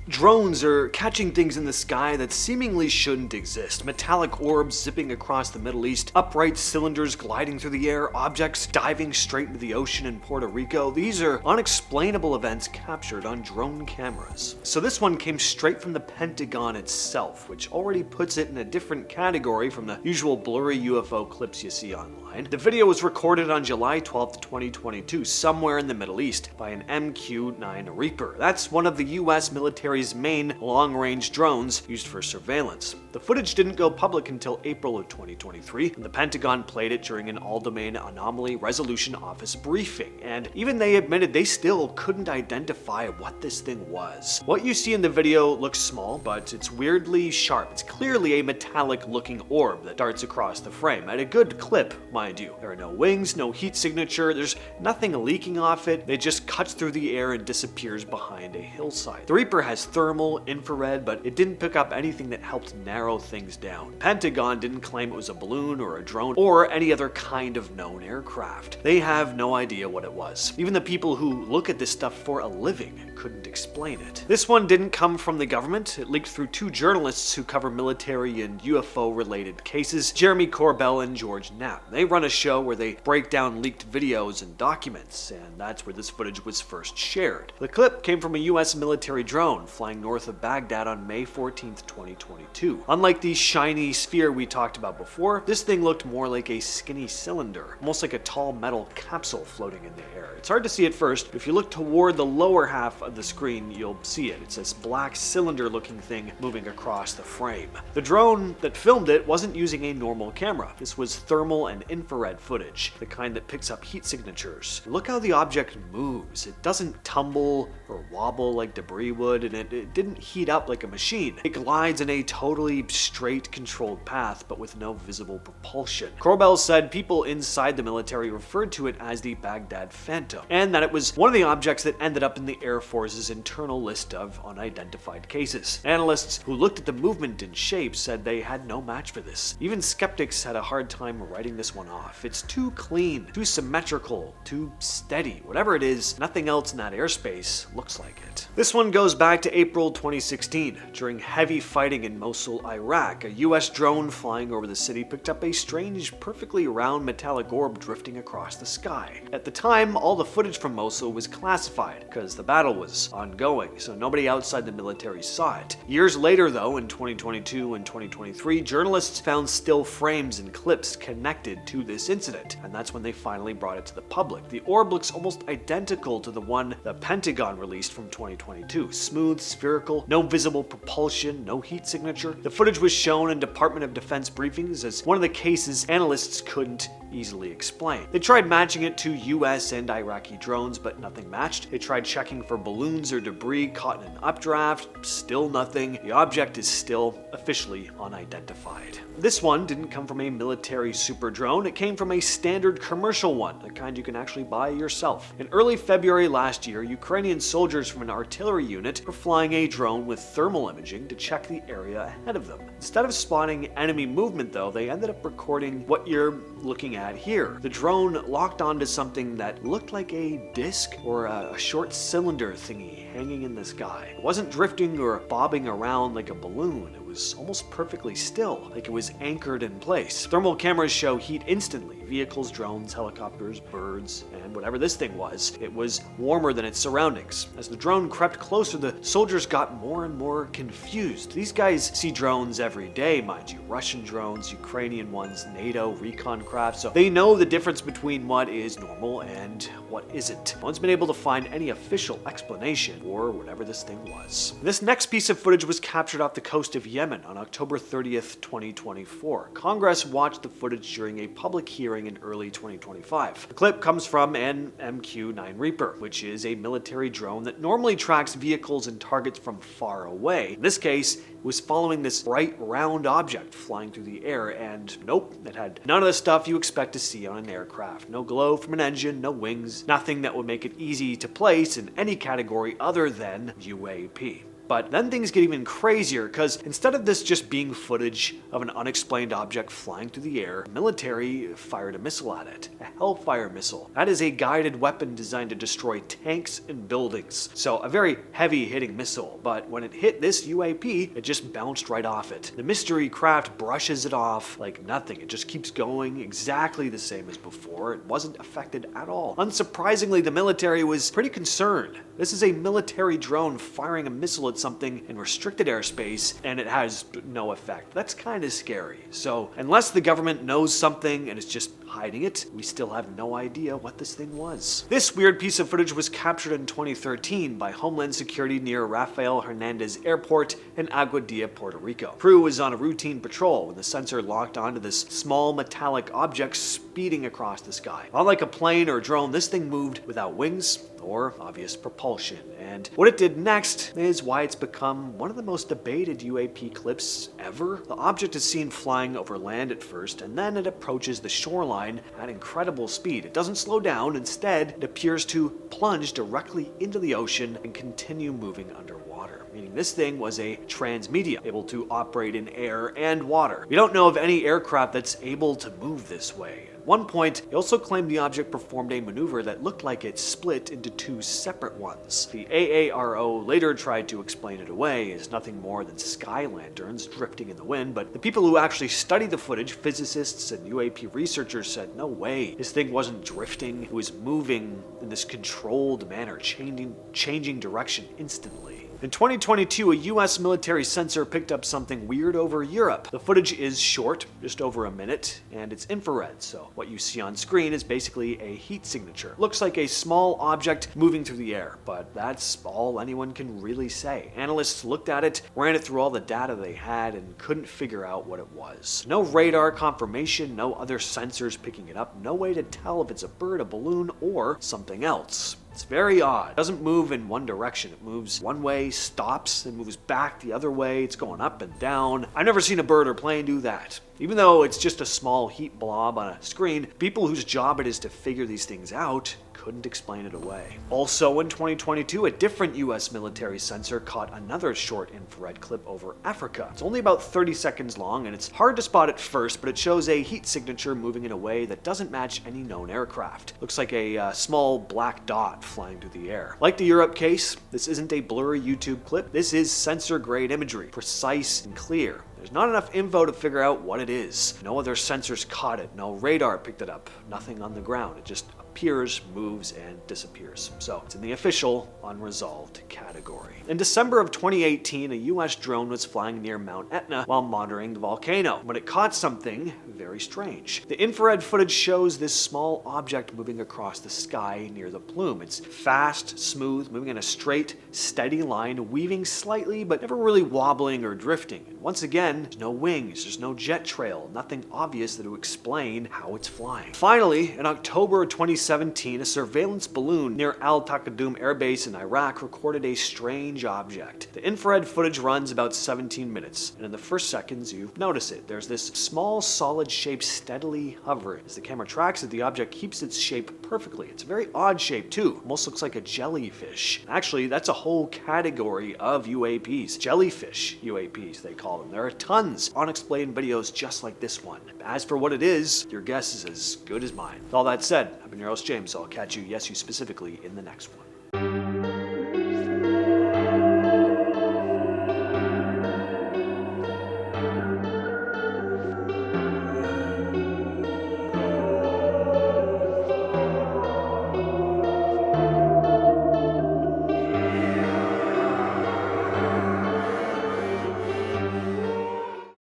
Drones are catching things in the sky that seemingly shouldn't exist. Metallic orbs zipping across the Middle East, upright cylinders gliding through the air, objects diving straight into the ocean in Puerto Rico. These are unexplainable events captured on drone cameras. So this one came straight from the Pentagon itself, which already puts it in a different category from the usual blurry UFO clips you see online. The video was recorded on July 12, 2022, somewhere in the Middle East by an MQ-9 Reaper. That's one of the US military's main long-range drones used for surveillance. The footage didn't go public until April of 2023, and the Pentagon played it during an all-domain anomaly resolution office briefing, and even they admitted they still couldn't identify what this thing was. What you see in the video looks small, but it's weirdly sharp. It's clearly a metallic-looking orb that darts across the frame, at a good clip, mind you. There are no wings, no heat signature, there's nothing leaking off it. It just cuts through the air and disappears behind a hillside. The Reaper has thermal, infrared, but it didn't pick up anything that helped narrow things down. Pentagon didn't claim it was a balloon or a drone or any other kind of known aircraft. They have no idea what it was. Even the people who look at this stuff for a living couldn't explain it. This one didn't come from the government. It leaked through two journalists who cover military and UFO related cases, Jeremy Corbell and George Knapp. They run a show where they break down leaked videos and documents, and that's where this footage was first shared. The clip came from a US military drone flying north of Baghdad on May 14, 2022. Unlike the shiny sphere we talked about before, this thing looked more like a skinny cylinder, almost like a tall metal capsule floating in the air. It's hard to see at first, but if you look toward the lower half of the screen, you'll see it. It's this black cylinder-looking thing moving across the frame. The drone that filmed it wasn't using a normal camera. This was thermal and infrared footage, the kind that picks up heat signatures. Look how the object moves. It doesn't tumble or wobble like debris would, and it didn't heat up like a machine. It glides in a totally straight, controlled path, but with no visible propulsion. Corbell said people inside the military referred to it as the Baghdad Phantom, and that it was one of the objects that ended up in the Air Force's internal list of unidentified cases. Analysts who looked at the movement and shape said they had no match for this. Even skeptics had a hard time writing this one off. It's too clean, too symmetrical, too steady. Whatever it is, nothing else in that airspace looks like it. This one goes back to April 2016. During heavy fighting in Mosul, Iraq, a US drone flying over the city picked up a strange, perfectly round metallic orb drifting across the sky. At the time, all the footage from Mosul was classified because the battle was ongoing, so nobody outside the military saw it. Years later, though, in 2022 and 2023, journalists found still frames and clips connected to this incident, and that's when they finally brought it to the public. The orb looks almost identical to the one the Pentagon released from 2022. Smooth, spherical, no visible propulsion, no heat signature. The footage was shown in Department of Defense briefings as one of the cases analysts couldn't easily explain. They tried matching it to US and Iraqi drones, but nothing matched. They tried checking for balloons or debris caught in an updraft, still nothing. The object is still officially unidentified. This one didn't come from a military super drone, it came from a standard commercial one, the kind you can actually buy yourself. In early February last year, Ukrainian soldiers from an artillery unit were flying a drone with thermal imaging to check the area ahead of them. Instead of spotting enemy movement though, they ended up recording what you're looking at here. The drone locked onto something that looked like a disc or a short cylinder thingy hanging in the sky. It wasn't drifting or bobbing around like a balloon. It was almost perfectly still, like it was anchored in place. Thermal cameras show heat instantly. Vehicles, drones, helicopters, birds, and whatever this thing was, it was warmer than its surroundings. As the drone crept closer, the soldiers got more and more confused. These guys see drones every day, mind you. Russian drones, Ukrainian ones, NATO, Recon craft, so they know the difference between what is normal and what isn't. No one's been able to find any official explanation for whatever this thing was. This next piece of footage was captured off the coast of Yemen on October 30th, 2024. Congress watched the footage during a public hearing in early 2025. The clip comes from an MQ-9 Reaper, which is a military drone that normally tracks vehicles and targets from far away. In this case, it was following this bright round object flying through the air, and nope, it had none of the stuff you expect to see on an aircraft. No glow from an engine, no wings, nothing that would make it easy to place in any category other than UAP. But then things get even crazier, because instead of this just being footage of an unexplained object flying through the air, the military fired a missile at it, a Hellfire missile. That is a guided weapon designed to destroy tanks and buildings. So a very heavy-hitting missile, but when it hit this UAP, it just bounced right off it. The mystery craft brushes it off like nothing. It just keeps going exactly the same as before. It wasn't affected at all. Unsurprisingly, the military was pretty concerned. This is a military drone firing a missile at something in restricted airspace, and it has no effect. That's kind of scary. So unless the government knows something and is just hiding it, we still have no idea what this thing was. This weird piece of footage was captured in 2013 by Homeland Security near Rafael Hernandez Airport in Aguadilla, Puerto Rico. Crew was on a routine patrol when the sensor locked onto this small metallic object speeding across the sky. Unlike a plane or drone, this thing moved without wings or obvious propulsion. And what it did next is why it's become one of the most debated UAP clips ever. The object is seen flying over land at first, and then it approaches the shoreline at incredible speed. It doesn't slow down. Instead, it appears to plunge directly into the ocean and continue moving underwater, meaning this thing was a transmedia, able to operate in air and water. We don't know of any aircraft that's able to move this way. At one point, he also claimed the object performed a maneuver that looked like it split into two separate ones. The AARO later tried to explain it away as nothing more than sky lanterns drifting in the wind, but the people who actually studied the footage, physicists and UAP researchers, said no way, this thing wasn't drifting, it was moving in this controlled manner, changing direction instantly. In 2022, a US military sensor picked up something weird over Europe. The footage is short, just over a minute, and it's infrared, so what you see on screen is basically a heat signature. Looks like a small object moving through the air, but that's all anyone can really say. Analysts looked at it, ran it through all the data they had, and couldn't figure out what it was. No radar confirmation, no other sensors picking it up, no way to tell if it's a bird, a balloon, or something else. It's very odd. It doesn't move in one direction. It moves one way, stops, and moves back the other way. It's going up and down. I've never seen a bird or plane do that. Even though it's just a small heat blob on a screen, people whose job it is to figure these things out couldn't explain it away. Also in 2022, a different US military sensor caught another short infrared clip over Africa. It's only about 30 seconds long, and it's hard to spot at first, but it shows a heat signature moving in a way that doesn't match any known aircraft. Looks like a small black dot flying through the air. Like the Europe case, this isn't a blurry YouTube clip. This is sensor-grade imagery, precise and clear. There's not enough info to figure out what it is. No other sensors caught it, no radar picked it up, nothing on the ground. It just appears, moves, and disappears. So it's in the official unresolved category. In December of 2018, a US drone was flying near Mount Etna while monitoring the volcano, when it caught something very strange. The infrared footage shows this small object moving across the sky near the plume. It's fast, smooth, moving in a straight, steady line, weaving slightly, but never really wobbling or drifting. And once again, there's no wings, there's no jet trail, nothing obvious that would explain how it's flying. Finally, in October 2017, a surveillance balloon near Taqaddum Air Base in Iraq recorded a strange object. The infrared footage runs about 17 minutes, and in the first seconds you notice it. There's this small solid shape steadily hovering. As the camera tracks it, the object keeps its shape perfectly. It's a very odd shape too, almost looks like a jellyfish. Actually, that's a whole category of UAPs. Jellyfish UAPs, they call them. There are tons of unexplained videos just like this one. As for what it is, your guess is as good as mine. With all that said, I've been your host James. I'll catch you, yes you specifically, in the next one.